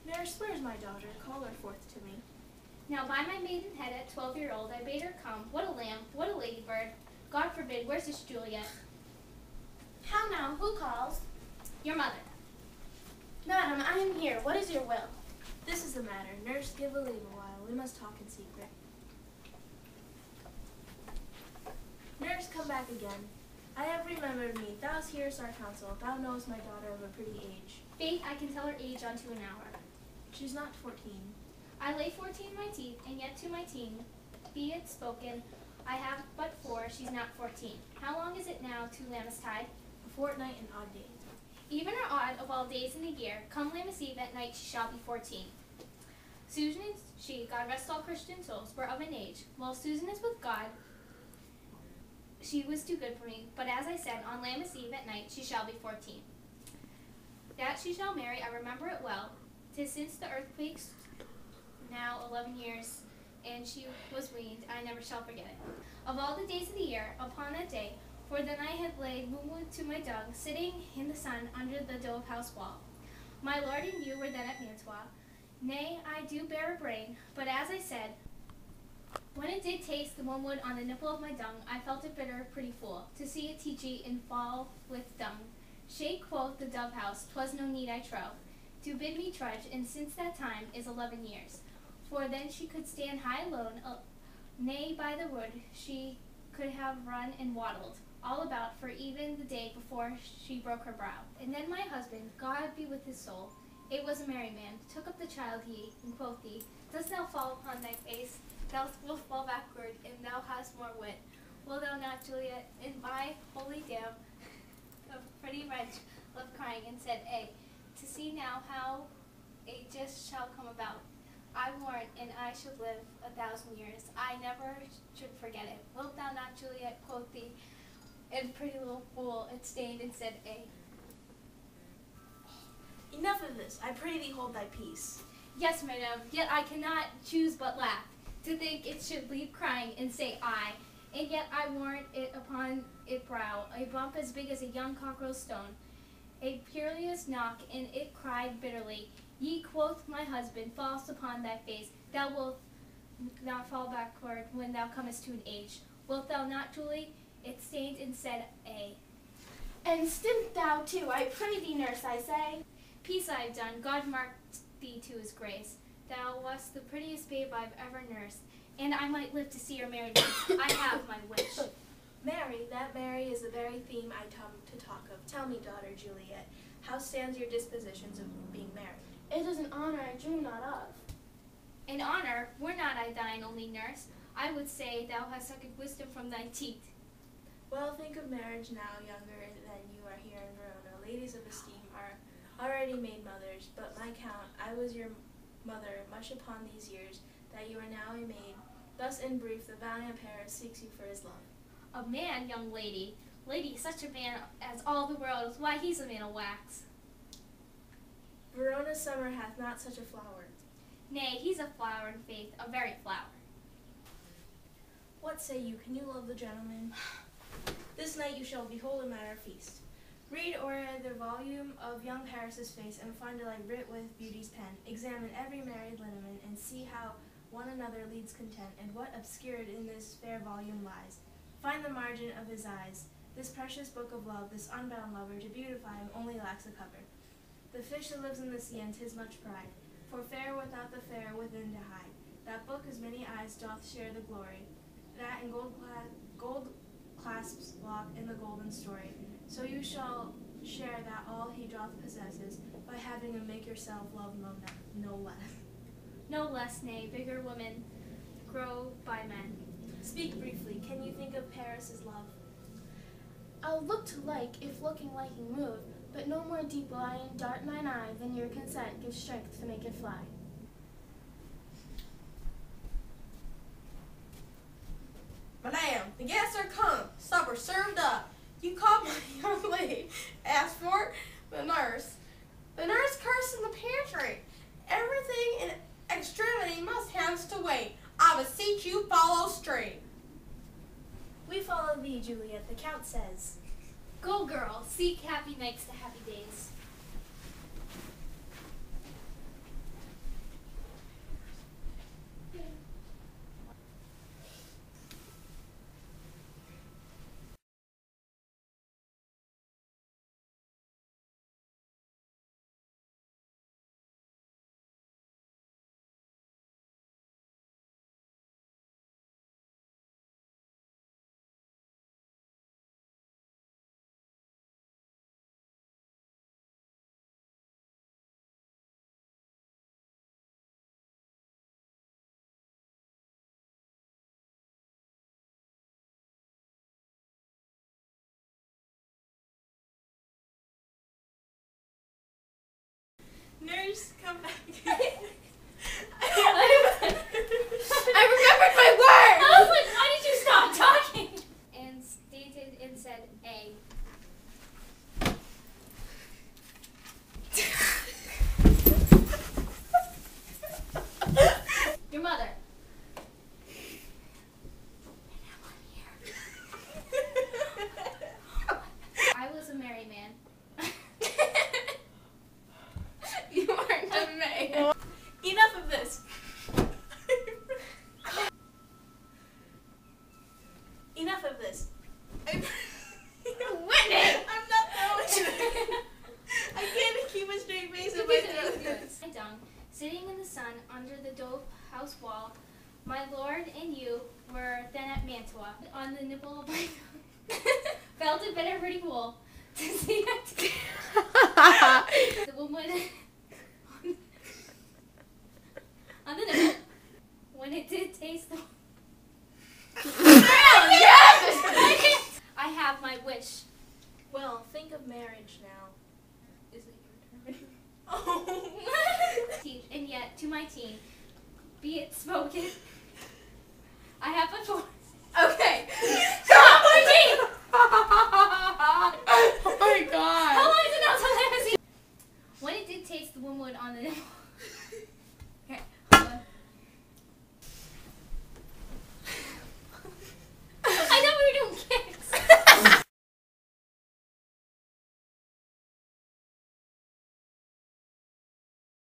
Nurse, where's my daughter? Call her forth to me. Now by my maidenhead at 12-year-old, I bade her come. What a lamb, what a ladybird. God forbid, where's this Juliet? How now, who calls? Your mother. Madam, I am here. What is your will? This is the matter. Nurse, give a leave a while. We must talk in secret. Nurse, come back again. I have remembered me. Thou hearest our counsel. Thou knowest my daughter of a pretty age. Faith, I can tell her age unto an hour. She's not 14. I lay 14 in my teeth, and yet to my teen, be it spoken, I have but 4, she's not 14. How long is it now to Lammas tide? A fortnight and odd days. Even or odd of all days in the year, come Lammas Eve at night she shall be 14. Susan and she, God rest all Christian souls, were of an age. While Susan is with God, she was too good for me, but as I said, on Lammas Eve at night she shall be 14. That she shall marry, I remember it well. 'Tis since the earthquakes, now 11 years, and she was weaned, I never shall forget it. Of all the days of the year, upon that day, for then I had laid moonwood to my dung, sitting in the sun under the dove house wall. My lord and you were then at Mantua. Nay, I do bear a brain, but as I said, when it did taste the wormwood on the nipple of my dung, I felt it bitter, pretty fool, to see it teachy and fall with dung. Shake, quoth the dove house, 'twas no need, I trow, to bid me trudge, and since that time is 11 years. For then she could stand high alone, nay, by the wood she could have run and waddled all about for even the day before she broke her brow. And then my husband, God be with his soul, it was a merry man, took up the child he, and quoth he, dost thou fall upon thy face? Thou wilt fall backward, and thou hast more wit. Will thou not, Juliet? And my holy dam, the pretty wench, left crying, and said, to see now how a just shall come about. I warrant, and I should live 1,000 years. I never should forget it. Wilt thou not, Juliet? Quoth he, and pretty little fool, it stained and said, Enough of this. I pray thee hold thy peace. Yes, madam, yet I cannot choose but laugh, to think it should leave crying and say I, and yet I warrant it upon it brow, a bump as big as a young cockerel stone, a furious knock, and it cried bitterly, Ye, quoth my husband, false upon thy face, thou wilt not fall backward when thou comest to an age. Wilt thou not, Julie? It stained and said, And stint thou too, I pray thee, nurse, I say. Peace I have done, God mark thee to his grace. Thou wast the prettiest babe I've ever nursed, and I might live to see her married once. I have my wish. Mary, that Mary is the very theme I come to talk of. Tell me, daughter Juliet, how stands your dispositions of being married? It is an honor I dream not of. In honor, were not I thine only nurse, I would say thou hast sucked wisdom from thy teeth. Well, think of marriage now, younger than you are here in Verona. Ladies of esteem are already made mothers, but my count, I was your mother much upon these years, that you are now a maid. Thus, in brief, the valiant Paris seeks you for his love. A man, young lady. Lady, such a man as all the world, why he's a man of wax. Verona's summer hath not such a flower. Nay, he's a flower in faith, a very flower. What say you, can you love the gentleman? This night you shall behold him at our feast. Read o'er the volume of young Paris's face, and find delight writ with beauty's pen. Examine every married lineament, and see how one another leads content, and what obscured in this fair volume lies. Find the margin of his eyes. This precious book of love, this unbound lover, to beautify him only lacks a cover. The fish that lives in the sea, and 'tis much pride, for fair without the fair within to hide. That book as many eyes doth share the glory, that in gold clasps lock in the golden story. So you shall share that all he doth possesses, by having him make yourself love no less. No less, nay, bigger women grow by men. Speak briefly, can you think of Paris's love? I'll look to like, if looking liking move, but no more deep will I dart mine eye than your consent gives strength to make it fly. Madam, the guests are come, supper served up. You called my young lady, asked for the nurse. The nurse cursed in the pantry. Everything in extremity must hence to wait. I beseech you follow straight. We follow thee, Juliet, the Count says. Go, girl, seek happy nights to happy days. Nurse, come back. I remembered my word! I was like, why did you stop talking? And stated and said A. Your mother. I was a married man. You weren't a man. Enough of this. Enough of this. Whitney! I'm not going. I can't keep a straight face if I do this. I dung, sitting in the sun under the dope house wall, my lord and you were then at Mantua, on the nipple of my felt a bitter pretty cool to see the woman on the nipple when it did taste the I have my wish. Well, think of marriage now. Is it your turn? Oh. Teach, and yet to my teen, be it spoken, I have a choice. Okay.